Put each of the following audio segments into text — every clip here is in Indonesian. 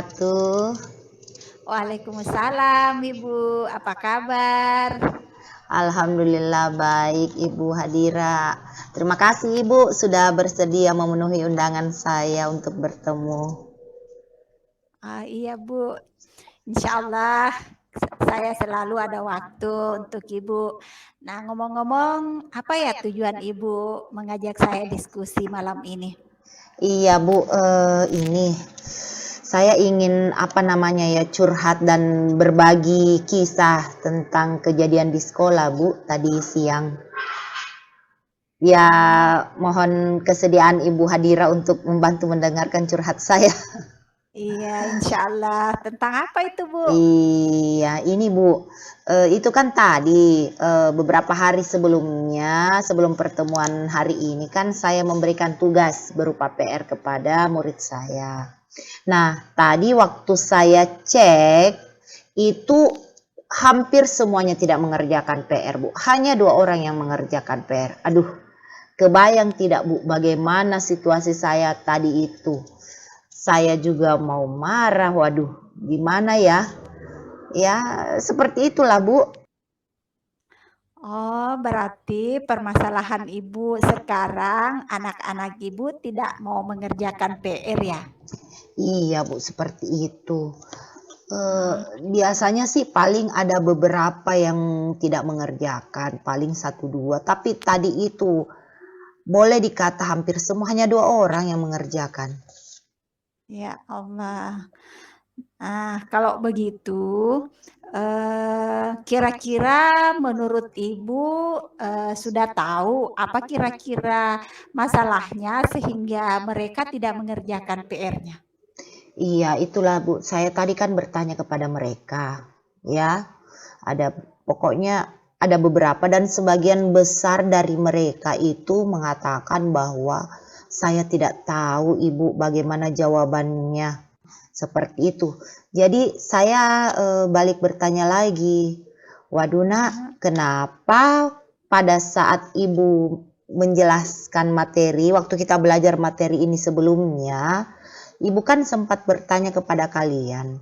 Atuh, Waalaikumsalam Ibu, apa kabar? alhamdulillah baik Ibu Hadira. Terima kasih Ibu sudah bersedia memenuhi undangan saya untuk bertemu. Iya Bu, insya Allah saya selalu ada waktu untuk Ibu. Nah ngomong-ngomong, apa ya tujuan Ibu mengajak saya diskusi malam ini? Iya Bu, ini saya ingin apa namanya ya curhat dan berbagi kisah tentang kejadian di sekolah Bu tadi siang. Ya Hmm, mohon kesediaan Ibu Hadira untuk membantu mendengarkan curhat saya. iya, insya Allah. Tentang apa itu Bu? Iya, ini Bu, itu kan tadi, beberapa hari sebelumnya, sebelum pertemuan hari ini kan saya memberikan tugas berupa PR kepada murid saya. Nah, tadi waktu saya cek, itu hampir semuanya tidak mengerjakan PR Bu, hanya 2 orang yang mengerjakan PR. Aduh, kebayang tidak Bu, bagaimana situasi saya tadi itu. Saya juga mau marah, waduh gimana ya? Ya, seperti itulah, Bu. Oh, berarti permasalahan Ibu sekarang anak-anak Ibu tidak mau mengerjakan PR ya? Iya, Bu, seperti itu. Eee, Ah, biasanya sih paling ada beberapa yang tidak mengerjakan, paling satu 2. Tapi tadi itu boleh dikata hampir semua, hanya 2 orang yang mengerjakan. ya Allah. Nah, kalau begitu, kira-kira menurut Ibu, sudah tahu apa kira-kira masalahnya sehingga mereka tidak mengerjakan PR-nya? Iya, itulah, Bu, saya tadi kan bertanya kepada mereka, ya. Ada pokoknya ada beberapa dan sebagian besar dari mereka itu mengatakan bahwa saya tidak tahu Ibu bagaimana jawabannya. Seperti itu. Jadi saya, balik bertanya lagi, "Waduh Ah, Nak, kenapa pada saat Ibu menjelaskan materi, waktu kita belajar materi ini sebelumnya, Ibu kan sempat bertanya kepada kalian,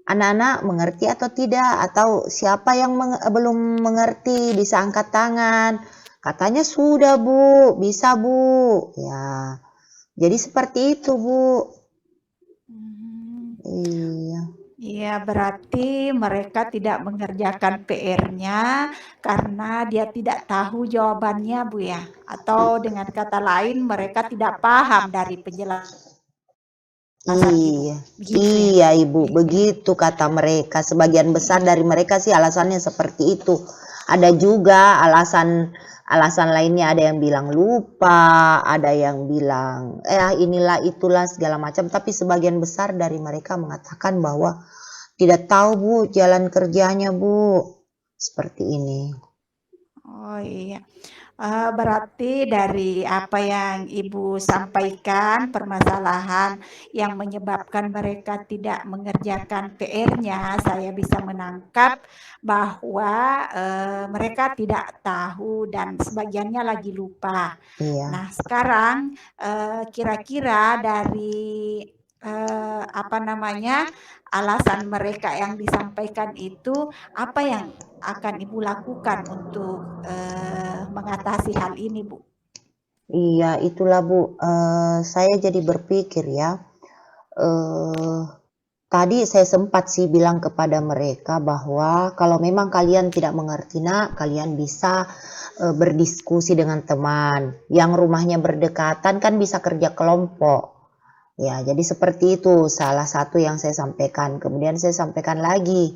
anak-anak mengerti atau tidak? Atau siapa yang belum mengerti bisa angkat tangan?" Katanya, "Sudah Bu, bisa Bu." Ya, jadi seperti itu Bu. hmm. Iya. Iya, berarti mereka tidak mengerjakan PR-nya karena dia tidak tahu jawabannya, Bu ya. Atau dengan kata lain, mereka tidak paham dari penjelasan Ibu. Iya, Begitu ya. iya Ibu, Iya. begitu kata mereka. Sebagian besar Iya. dari mereka sih alasannya seperti itu. Ada juga alasan lainnya, ada yang bilang lupa, ada yang bilang inilah itulah segala macam. Tapi sebagian besar dari mereka mengatakan bahwa tidak tahu Bu jalan kerjanya Bu. Seperti ini. Oh iya. Berarti dari apa yang Ibu sampaikan, permasalahan yang menyebabkan mereka tidak mengerjakan PR-nya, saya bisa menangkap bahwa mereka tidak tahu dan sebagiannya lagi lupa. Iya. Nah, sekarang kira-kira dari apa namanya alasan mereka yang disampaikan itu, apa yang akan Ibu lakukan untuk mengatasi hal ini, Bu? Iya, itulah Bu. Saya jadi berpikir ya. eh Tadi saya sempat sih bilang kepada mereka bahwa kalau memang kalian tidak mengerti Nak, kalian bisa berdiskusi dengan teman. Yang rumahnya berdekatan kan bisa kerja kelompok. Ya, jadi seperti itu salah satu yang saya sampaikan. Kemudian saya sampaikan lagi,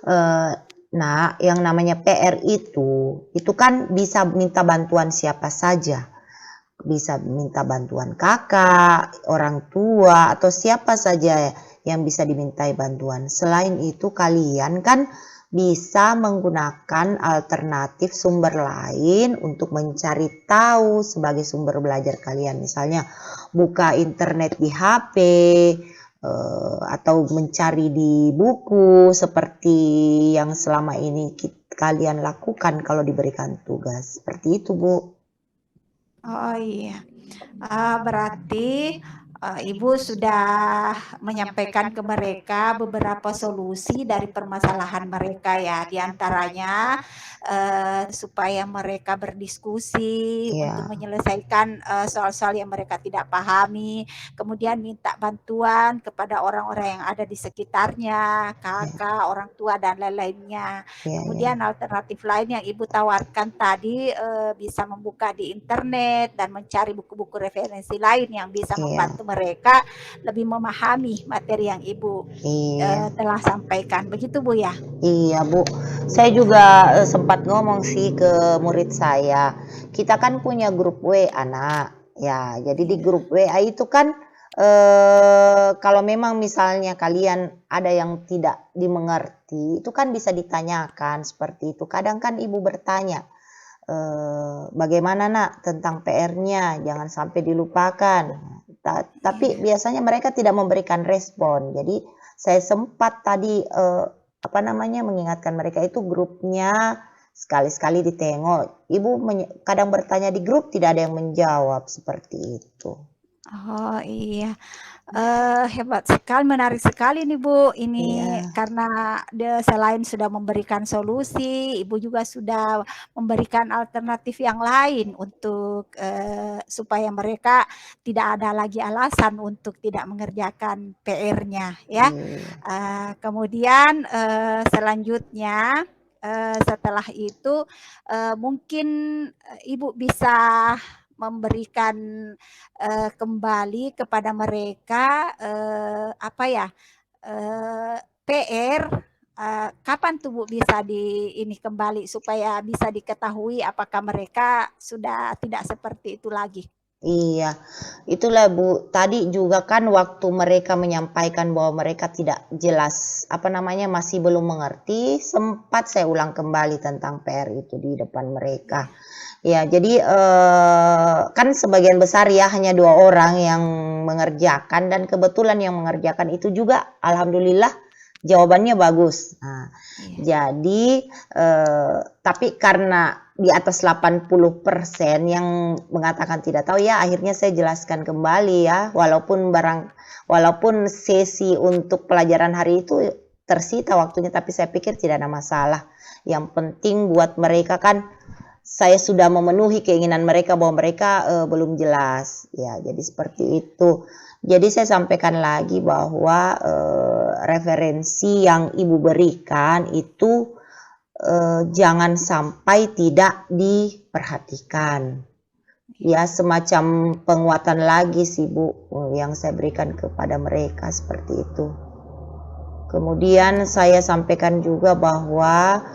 eh, Nak, yang namanya PR itu kan bisa minta bantuan siapa saja. Bisa minta bantuan kakak, orang tua, atau siapa saja yang bisa dimintai bantuan. Selain itu kalian kan bisa menggunakan alternatif sumber lain untuk mencari tahu sebagai sumber belajar kalian. Misalnya buka internet di HP, atau mencari di buku seperti yang selama ini kalian lakukan kalau diberikan tugas. Seperti itu, Bu. Oh iya, berarti Ibu sudah menyampaikan ke mereka beberapa solusi dari permasalahan mereka ya, di antaranya supaya mereka berdiskusi untuk Iya, menyelesaikan soal-soal yang mereka tidak pahami, kemudian minta bantuan kepada orang-orang yang ada di sekitarnya, iya, kakak, orang tua dan lain-lainnya. iya, iya, Kemudian alternatif lain yang Ibu tawarkan tadi bisa membuka di internet dan mencari buku-buku referensi lain yang bisa iya, membantu mereka lebih memahami materi yang Ibu iya. telah sampaikan. Begitu Bu ya? Iya, Bu. Saya juga sempat ngomong sih ke murid saya. Kita kan punya grup WA, Nak. Ya, jadi di Iya. grup WA itu kan kalau memang misalnya kalian ada yang tidak dimengerti, itu kan bisa ditanyakan seperti itu. Kadang kan Ibu bertanya, "Bagaimana, Nak, tentang PR-nya? Jangan sampai dilupakan." Tapi Iya. biasanya mereka tidak memberikan respon. Jadi saya sempat tadi, apa namanya, mengingatkan mereka itu grupnya sekali-sekali ditengok. Ibu kadang bertanya di grup tidak ada yang menjawab, seperti itu. Oh iya. Hebat sekali, menarik sekali nih Bu. Ini Iya, karena selain sudah memberikan solusi, Ibu juga sudah memberikan alternatif yang lain untuk supaya mereka tidak ada lagi alasan untuk tidak mengerjakan PR-nya ya. iya, Kemudian selanjutnya setelah itu mungkin Ibu bisa memberikan kembali kepada mereka apa ya PR kapan tuh Bu bisa di ini kembali supaya bisa diketahui apakah mereka sudah tidak seperti itu lagi. iya. Itulah, Bu, tadi juga kan waktu mereka menyampaikan bahwa mereka tidak jelas, apa namanya, masih belum mengerti, sempat saya ulang kembali tentang PR itu di depan mereka. Iya. Ya, jadi, kan sebagian besar ya hanya 2 orang yang mengerjakan dan kebetulan yang mengerjakan itu juga alhamdulillah jawabannya bagus. Nah, Iya. jadi, tapi karena di atas 80% yang mengatakan tidak tahu, ya akhirnya saya jelaskan kembali ya, walaupun sesi untuk pelajaran hari itu tersita waktunya, tapi saya pikir tidak ada masalah. Yang penting buat mereka kan saya sudah memenuhi keinginan mereka bahwa mereka belum jelas. Ya, jadi seperti itu. Jadi saya sampaikan lagi bahwa referensi yang Ibu berikan itu jangan sampai tidak diperhatikan. Ya, semacam penguatan lagi sih Bu yang saya berikan kepada mereka seperti itu. Kemudian saya sampaikan juga bahwa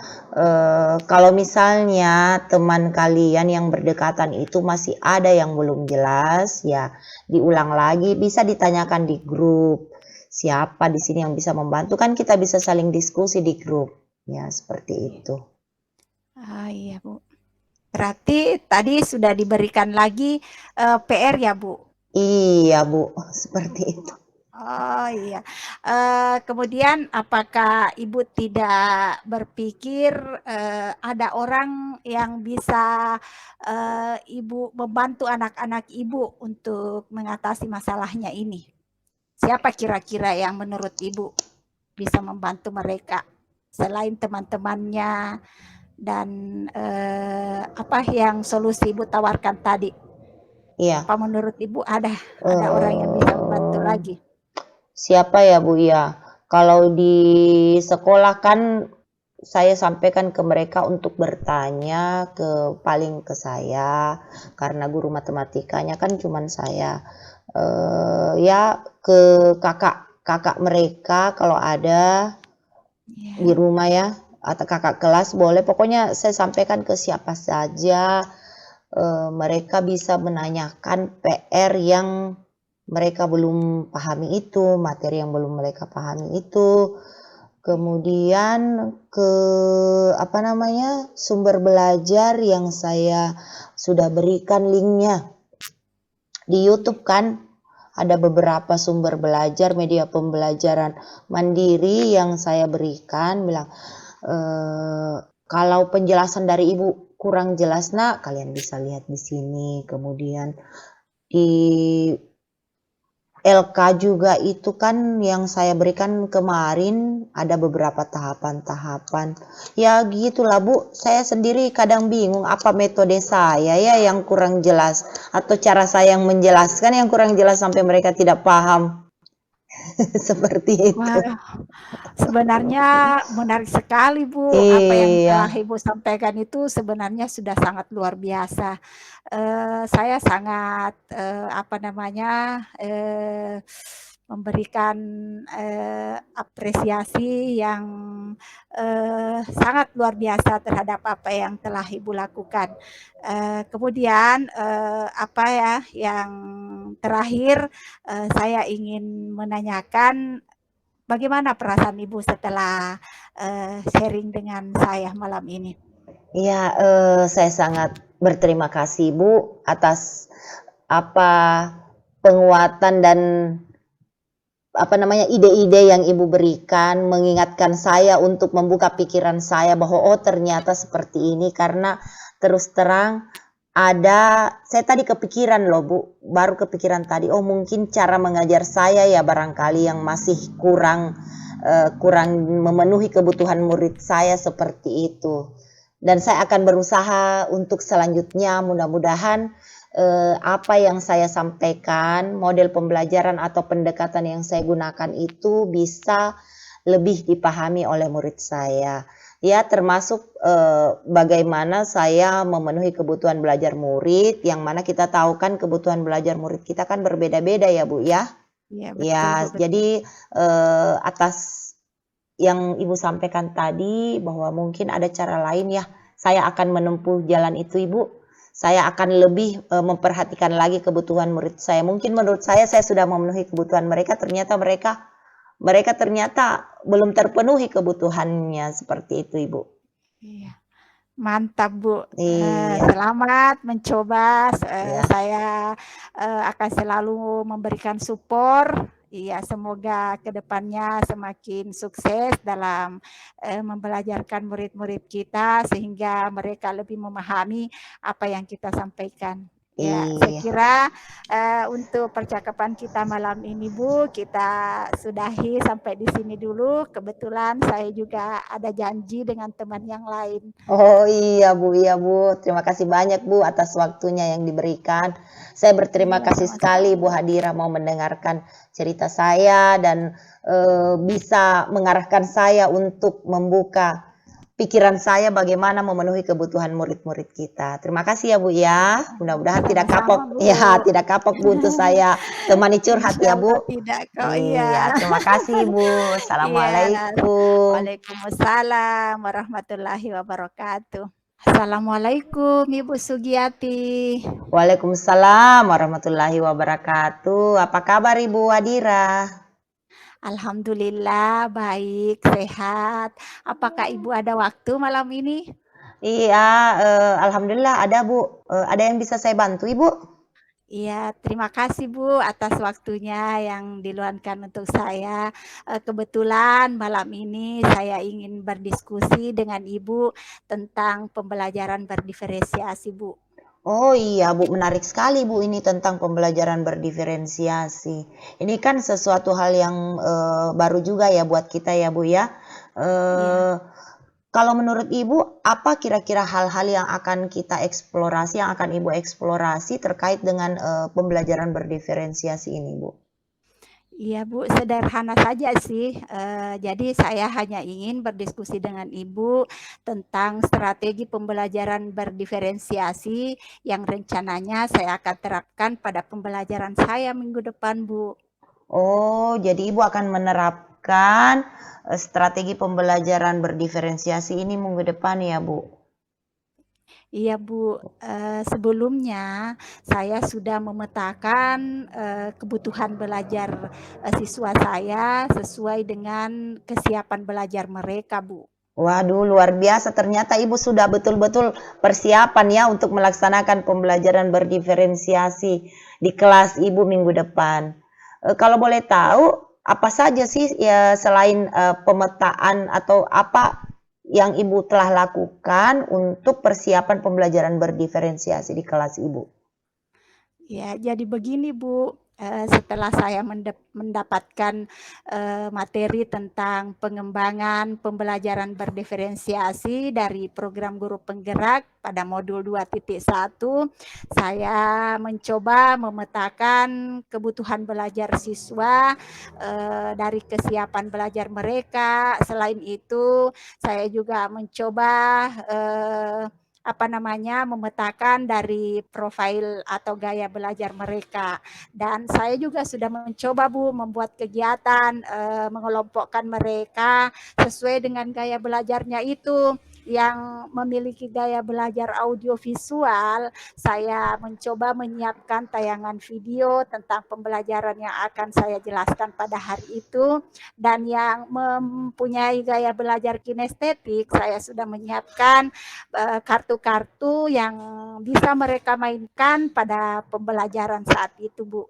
kalau misalnya teman kalian yang berdekatan itu masih ada yang belum jelas, ya diulang lagi, bisa ditanyakan di grup. Siapa di sini yang bisa membantu? Kan kita bisa saling diskusi di grup. Ya, seperti itu. Iya Bu. Berarti tadi sudah diberikan lagi PR ya Bu. Iya, Bu, seperti itu. Oh iya. Kemudian apakah Ibu tidak berpikir ada orang yang bisa Ibu membantu anak-anak Ibu untuk mengatasi masalahnya ini? Siapa kira-kira yang menurut Ibu bisa membantu mereka selain teman-temannya dan apa yang solusi Ibu tawarkan tadi? Iya. Apa menurut Ibu ada orang yang bisa membantu eh lagi? Siapa ya, Bu, ya? Kalau di sekolah kan saya sampaikan ke mereka untuk bertanya paling ke saya, karena guru matematikanya kan cuman saya. Ya ke kakak-kakak mereka kalau ada di Ya. rumah ya, atau kakak kelas boleh, pokoknya saya sampaikan ke siapa saja, mereka bisa menanyakan PR yang mereka belum pahami itu, materi yang belum mereka pahami itu. Kemudian ke apa namanya, sumber belajar yang saya sudah berikan linknya di YouTube kan ada beberapa sumber belajar, media pembelajaran mandiri yang saya berikan, bilang, "Kalau penjelasan dari Ibu kurang jelas, Nak, kalian bisa lihat di sini." Kemudian di LK juga itu kan yang saya berikan kemarin ada beberapa tahapan-tahapan. Ya gitulah Bu, saya sendiri kadang bingung apa metode saya ya yang kurang jelas atau cara saya yang menjelaskan yang kurang jelas sampai mereka tidak paham. Seperti itu. Wah, sebenarnya menarik sekali Bu, apa yang Iya. telah Ibu sampaikan itu sebenarnya sudah sangat luar biasa. Saya sangat, apa namanya, memberikan, apresiasi yang, sangat luar biasa terhadap apa yang telah Ibu lakukan. Kemudian, apa ya, yang terakhir, saya ingin menanyakan bagaimana perasaan Ibu setelah, sharing dengan saya malam ini? Iya, saya sangat berterima kasih Bu atas apa penguatan dan apa namanya, ide-ide yang Ibu berikan, mengingatkan saya untuk membuka pikiran saya bahwa, oh ternyata seperti ini, karena terus terang saya tadi kepikiran loh Bu, baru kepikiran tadi, oh mungkin cara mengajar saya ya barangkali yang masih kurang memenuhi kebutuhan murid saya seperti itu. Dan saya akan berusaha untuk selanjutnya mudah-mudahan apa yang saya sampaikan, model pembelajaran atau pendekatan yang saya gunakan itu bisa lebih dipahami oleh murid saya. Ya, termasuk bagaimana saya memenuhi kebutuhan belajar murid, yang mana kita tahu kan kebutuhan belajar murid kita kan berbeda-beda ya Bu ya. Iya, betul Bu, Ya, betul. jadi atas yang Ibu sampaikan tadi bahwa mungkin ada cara lain ya, saya akan menempuh jalan itu Ibu. Saya akan lebih memperhatikan lagi kebutuhan murid saya. Mungkin menurut saya sudah memenuhi kebutuhan mereka, ternyata mereka ternyata belum terpenuhi kebutuhannya, seperti itu Ibu. Iya. Mantap Bu, Iya, selamat mencoba, iya. saya, akan selalu memberikan support. Iya, semoga ke depannya semakin sukses dalam, membelajarkan murid-murid kita sehingga mereka lebih memahami apa yang kita sampaikan. Ya, saya Iya. kira, untuk percakapan kita malam ini Bu, kita sudahi sampai di sini dulu. Kebetulan saya juga ada janji dengan teman yang lain. Oh iya Bu, terima kasih banyak Bu atas waktunya yang diberikan. Saya berterima Iya, kasih sekali Bu sama-sama. Hadira mau mendengarkan cerita saya dan bisa mengarahkan saya untuk membuka pikiran saya bagaimana memenuhi kebutuhan murid-murid kita. Terima kasih ya Bu ya. Mudah-mudahan tidak Sama-sama, kapok Bu. ya, tidak kapok Bu untuk saya temani curhat ya Insya Bu. Allah tidak kok, Iya, iya. terima kasih Bu. Iya. Assalamualaikum. Waalaikumsalam warahmatullahi wabarakatuh. Assalamualaikum Ibu Sugiyati. Waalaikumsalam warahmatullahi wabarakatuh. Apa kabar Ibu Wadira? Alhamdulillah baik, sehat. Apakah Ibu ada waktu malam ini? Iya, alhamdulillah ada Bu. Ada yang bisa saya bantu Ibu? Iya, terima kasih Bu atas waktunya yang diluangkan untuk saya. Kebetulan malam ini saya ingin berdiskusi dengan Ibu tentang pembelajaran berdiferensiasi Bu. Oh iya Bu, menarik sekali Bu ini tentang pembelajaran berdiferensiasi. Ini kan sesuatu hal yang baru juga ya buat kita ya Bu ya. Iya. Eh, Kalau menurut Ibu, apa kira-kira hal-hal yang akan kita eksplorasi, yang akan Ibu eksplorasi terkait dengan pembelajaran berdiferensiasi ini Bu? Iya Bu, sederhana saja sih. Jadi saya hanya ingin berdiskusi dengan Ibu tentang strategi pembelajaran berdiferensiasi yang rencananya saya akan terapkan pada pembelajaran saya minggu depan Bu. Oh, jadi Ibu akan menerapkan strategi pembelajaran berdiferensiasi ini minggu depan ya, Bu? Iya Bu, sebelumnya saya sudah memetakan, kebutuhan belajar, siswa saya sesuai dengan kesiapan belajar mereka Bu. Waduh, luar biasa. Ternyata Ibu sudah betul-betul persiapan ya untuk melaksanakan pembelajaran berdiferensiasi di kelas Ibu minggu depan. Kalau boleh tahu, apa saja sih ya selain pemetaan atau apa yang Ibu telah lakukan untuk persiapan pembelajaran berdiferensiasi di kelas Ibu? Ya, jadi begini Bu. Setelah saya mendapatkan materi tentang pengembangan pembelajaran berdiferensiasi dari program guru penggerak pada modul 2.1, saya mencoba memetakan kebutuhan belajar siswa dari kesiapan belajar mereka. Selain itu, saya juga mencoba memetakan dari profil atau gaya belajar mereka. Dan saya juga sudah mencoba Bu membuat kegiatan mengelompokkan mereka sesuai dengan gaya belajarnya itu. Yang memiliki gaya belajar audiovisual, saya mencoba menyiapkan tayangan video tentang pembelajaran yang akan saya jelaskan pada hari itu. Dan yang mempunyai gaya belajar kinestetik, saya sudah menyiapkan kartu-kartu yang bisa mereka mainkan pada pembelajaran saat itu, Bu.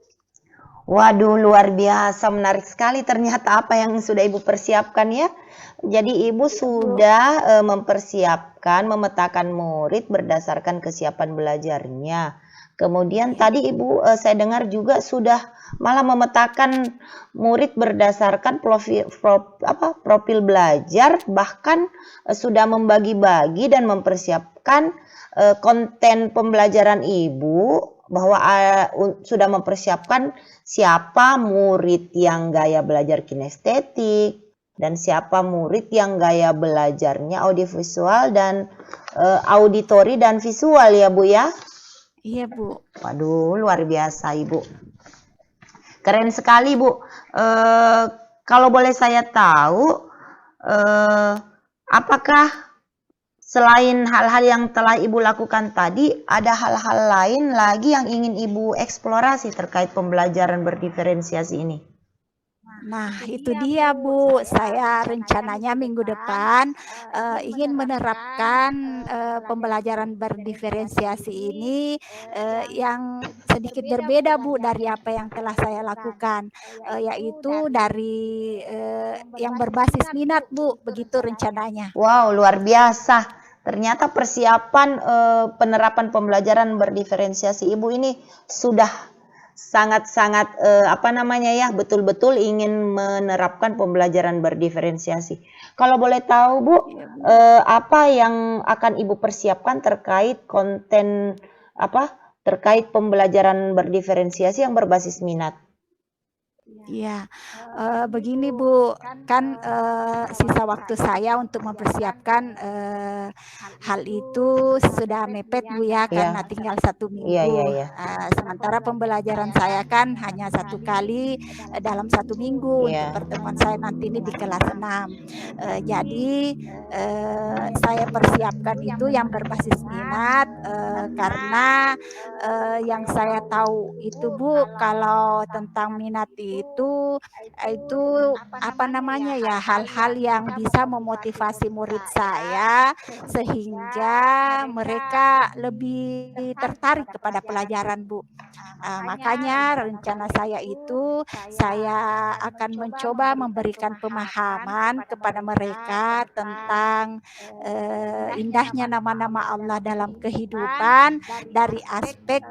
Waduh, luar biasa, menarik sekali ternyata apa yang sudah Ibu persiapkan ya. Jadi Ibu sudah mempersiapkan, memetakan murid berdasarkan kesiapan belajarnya. Kemudian tadi Ibu saya dengar juga sudah malah memetakan murid berdasarkan profil belajar, bahkan sudah membagi-bagi dan mempersiapkan konten pembelajaran Ibu, bahwa sudah mempersiapkan siapa murid yang gaya belajar kinestetik dan siapa murid yang gaya belajarnya audiovisual dan auditori dan visual ya Bu ya. Iya Bu. Waduh, luar biasa Ibu. Keren sekali Bu. Kalau boleh saya tahu, apakah selain hal-hal yang telah Ibu lakukan tadi, ada hal-hal lain lagi yang ingin Ibu eksplorasi terkait pembelajaran berdiferensiasi ini? Nah, itu dia Bu, saya rencananya minggu depan ingin menerapkan pembelajaran berdiferensiasi ini yang sedikit berbeda Bu dari apa yang telah saya lakukan, yaitu dari yang berbasis minat Bu, begitu rencananya. Wow, luar biasa. Ternyata persiapan penerapan pembelajaran berdiferensiasi Ibu ini sudah sangat-sangat betul-betul ingin menerapkan pembelajaran berdiferensiasi. Kalau boleh tahu Bu, apa yang akan Ibu persiapkan terkait konten terkait pembelajaran berdiferensiasi yang berbasis minat? Iya, begini Bu, kan sisa waktu saya untuk mempersiapkan hal itu sudah mepet Bu ya, karena tinggal 1 minggu. Iya. Sementara pembelajaran saya kan hanya 1 kali dalam 1 minggu untuk Iya. pertemuan saya nanti ini di kelas 6. Jadi saya persiapkan itu yang berbasis minat karena yang saya tahu itu Bu, kalau tentang minat itu hal-hal yang bisa memotivasi murid saya sehingga mereka lebih tertarik kepada pelajaran Bu. Makanya rencana saya itu saya akan mencoba memberikan pemahaman kepada mereka tentang indahnya nama-nama Allah dalam kehidupan dari aspek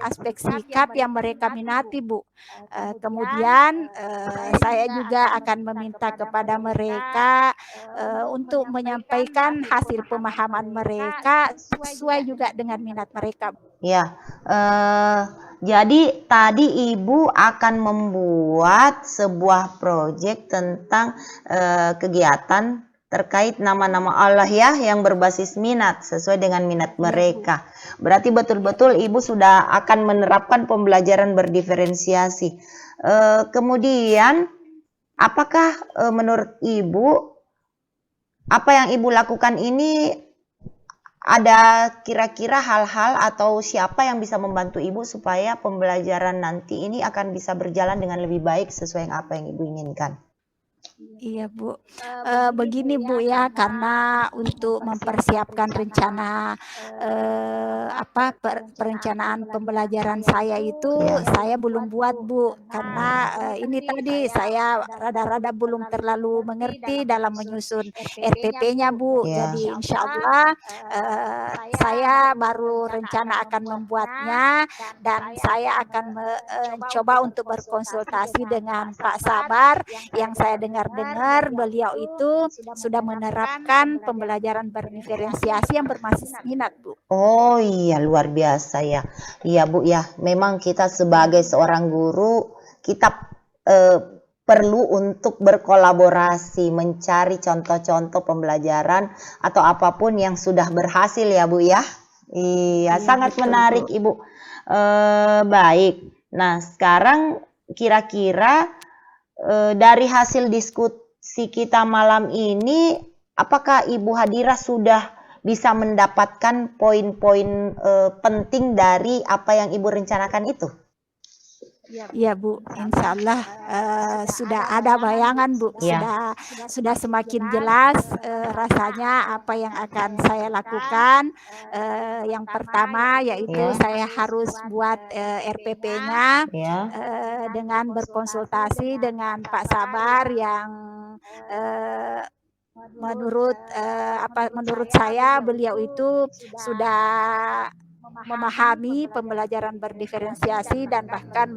aspek sikap yang mereka minati Bu. Kemudian saya juga akan meminta kepada mereka untuk menyampaikan hasil pemahaman mereka sesuai juga dengan minat mereka. Ya, jadi tadi Ibu akan membuat sebuah proyek tentang kegiatan terkait nama-nama Allah ya yang berbasis minat sesuai dengan minat mereka. Berarti betul-betul Ibu sudah akan menerapkan pembelajaran berdiferensiasi. Kemudian, apakah menurut Ibu apa yang Ibu lakukan ini ada kira-kira hal-hal atau siapa yang bisa membantu Ibu supaya pembelajaran nanti ini akan bisa berjalan dengan lebih baik sesuai apa yang Ibu inginkan? Iya, Bu. Begini, Bu, ya, karena untuk mempersiapkan rencana, perencanaan pembelajaran saya itu, Ya, saya belum buat, Bu. Karena, ini tadi, saya rada-rada belum terlalu mengerti dalam menyusun RPP-nya, Bu. ya. Jadi insya Allah, saya baru rencana akan membuatnya dan saya akan coba untuk berkonsultasi dengan Pak Sabar yang saya dengar-dengar beliau itu sudah menerapkan pembelajaran berdiferensiasi yang berbasis minat, Bu. Oh iya, luar biasa ya. Iya Bu ya, memang kita Iya, sebagai seorang guru, kita perlu untuk berkolaborasi, mencari contoh-contoh pembelajaran atau apapun yang sudah berhasil ya Bu ya. Iya, iya sangat betul, Bu. menarik Ibu. Baik. Nah, sekarang kira-kira dari hasil diskusi kita malam ini, apakah Ibu Hadira sudah bisa mendapatkan poin-poin penting dari apa yang Ibu rencanakan itu? Iya, Bu, insya Allah sudah ada bayangan, Bu, Ya, sudah semakin jelas rasanya apa yang akan saya lakukan. Yang pertama yaitu ya, saya harus buat RPP-nya ya, dengan berkonsultasi dengan Pak Sabar yang eh, menurut saya beliau itu sudah memahami pembelajaran berdiferensiasi dan bahkan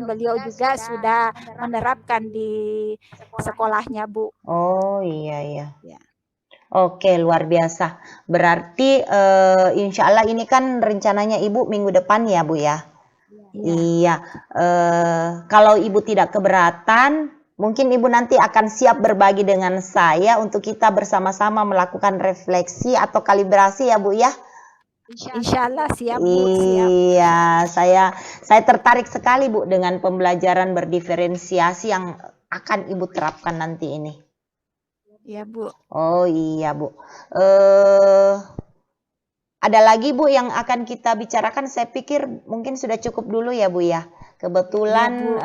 beliau juga sudah menerapkan di sekolahnya, Bu. oh iya iya. Ya. Oke, luar biasa. Berarti insya Allah ini kan rencananya Ibu minggu depan ya Bu ya? Iya. Iya, kalau Ibu tidak keberatan, mungkin Ibu nanti akan siap berbagi dengan saya untuk kita bersama-sama melakukan refleksi atau kalibrasi ya Bu ya? Insya Allah siap, Bu, siap. Iya, saya tertarik sekali Bu dengan pembelajaran berdiferensiasi yang akan Ibu terapkan nanti ini. Ya, Bu. Oh iya Bu. Ada lagi Bu yang akan kita bicarakan? Saya pikir mungkin sudah cukup dulu ya Bu ya. Ya, Kebetulan Bu.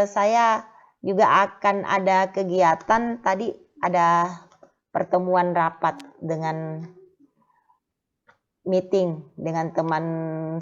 saya juga akan ada kegiatan tadi, ada pertemuan rapat dengan meeting dengan teman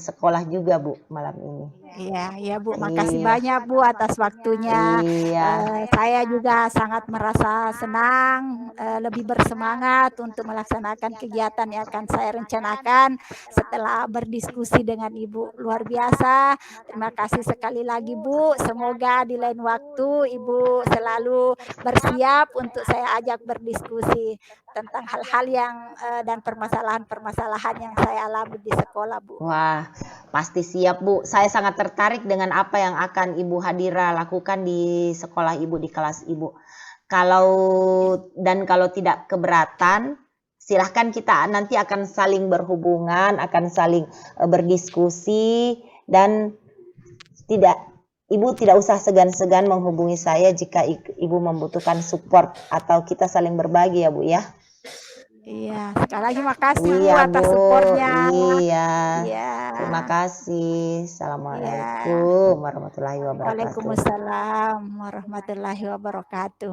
sekolah juga Bu malam ini. Iya, ya Bu, makasih Iya, banyak Bu atas waktunya. iya, Saya juga sangat merasa senang, lebih bersemangat untuk melaksanakan kegiatan yang akan saya rencanakan setelah berdiskusi dengan Ibu. Luar biasa. Terima kasih sekali lagi Bu. Semoga di lain waktu Ibu selalu bersiap untuk saya ajak berdiskusi tentang hal-hal yang dan permasalahan-permasalahan yang saya alami di sekolah, Bu. wah, pasti siap Bu. Saya sangat tertarik dengan apa yang akan Ibu Hadira lakukan di sekolah Ibu, di kelas Ibu. Kalau tidak keberatan, silahkan kita nanti akan saling berhubungan, akan saling berdiskusi dan Ibu tidak usah segan-segan menghubungi saya jika Ibu membutuhkan support atau kita saling berbagi ya Bu ya. Iya, sekali lagi makasih Bu Iya Bu, atas support-nya. iya. Iya, Terima kasih. iya. Assalamualaikum warahmatullahi wabarakatuh. Waalaikumsalam warahmatullahi wabarakatuh.